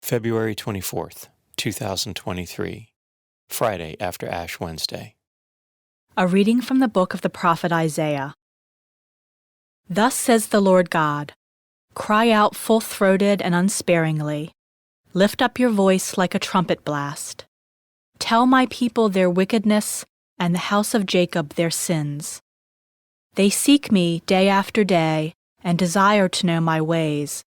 February 24th, 2023, Friday after Ash Wednesday. A reading from the book of the prophet Isaiah. Thus says the Lord God, cry out full-throated and unsparingly. Lift up your voice like a trumpet blast. Tell my people their wickedness and the house of Jacob their sins. They seek me day after day and desire to know my ways,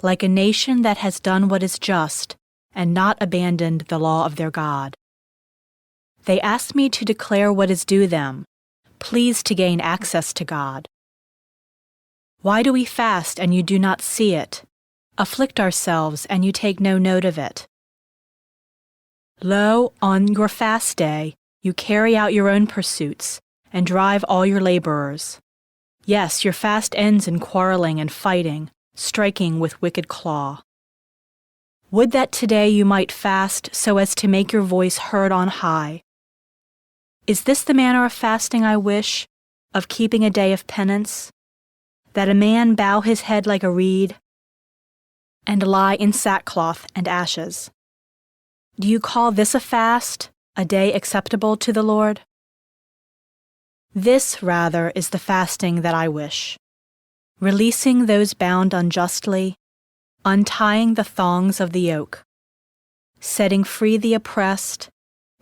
like a nation that has done what is just and not abandoned the law of their God. They ask me to declare what is due them, pleased to gain access to God. Why do we fast and you do not see it, afflict ourselves and you take no note of it? Lo, on your fast day, you carry out your own pursuits and drive all your laborers. Yes, your fast ends in quarreling and fighting, striking with wicked claw. Would that today you might fast so as to make your voice heard on high. Is this the manner of fasting I wish, of keeping a day of penance? That a man bow his head like a reed, and lie in sackcloth and ashes. Do you call this a fast, a day acceptable to the Lord? This, rather, is the fasting that I wish. Releasing those bound unjustly, untying the thongs of the yoke, setting free the oppressed,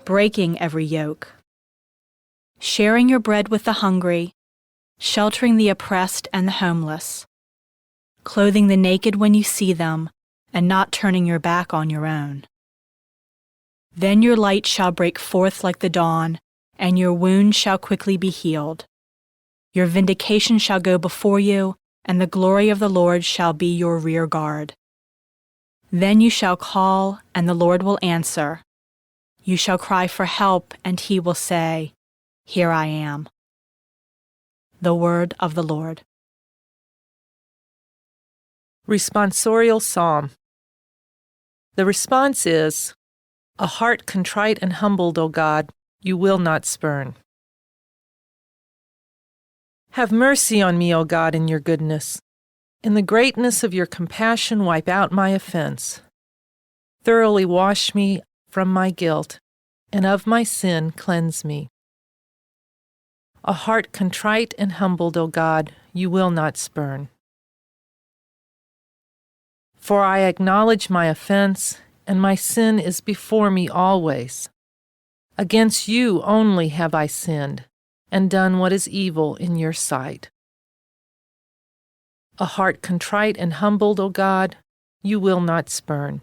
breaking every yoke, sharing your bread with the hungry, sheltering the oppressed and the homeless, clothing the naked when you see them, and not turning your back on your own. Then your light shall break forth like the dawn, and your wound shall quickly be healed. Your vindication shall go before you, and the glory of the Lord shall be your rear guard. Then you shall call, and the Lord will answer. You shall cry for help, and he will say, Here I am. The word of the Lord. Responsorial Psalm. The response is, a heart contrite and humbled, O God, you will not spurn. Have mercy on me, O God, in your goodness. In the greatness of your compassion, wipe out my offense. Thoroughly wash me from my guilt, and of my sin cleanse me. A heart contrite and humbled, O God, you will not spurn. For I acknowledge my offense, and my sin is before me always. Against you only have I sinned, and done what is evil in your sight. A heart contrite and humbled, O God, you will not spurn.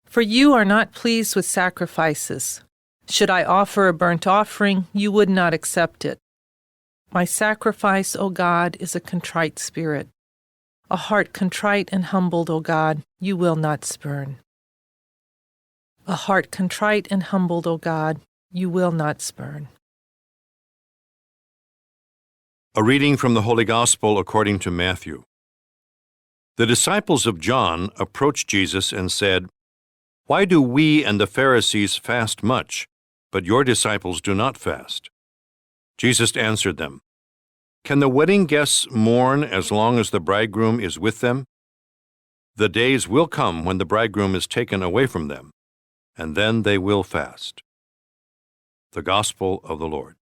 For you are not pleased with sacrifices. Should I offer a burnt offering, you would not accept it. My sacrifice, O God, is a contrite spirit. A heart contrite and humbled, O God, you will not spurn. A heart contrite and humbled, O God, you will not spurn. A reading from the Holy Gospel according to Matthew. The disciples of John approached Jesus and said, Why do we and the Pharisees fast much, but your disciples do not fast? Jesus answered them, Can the wedding guests mourn as long as the bridegroom is with them? The days will come when the bridegroom is taken away from them, and then they will fast. The Gospel of the Lord.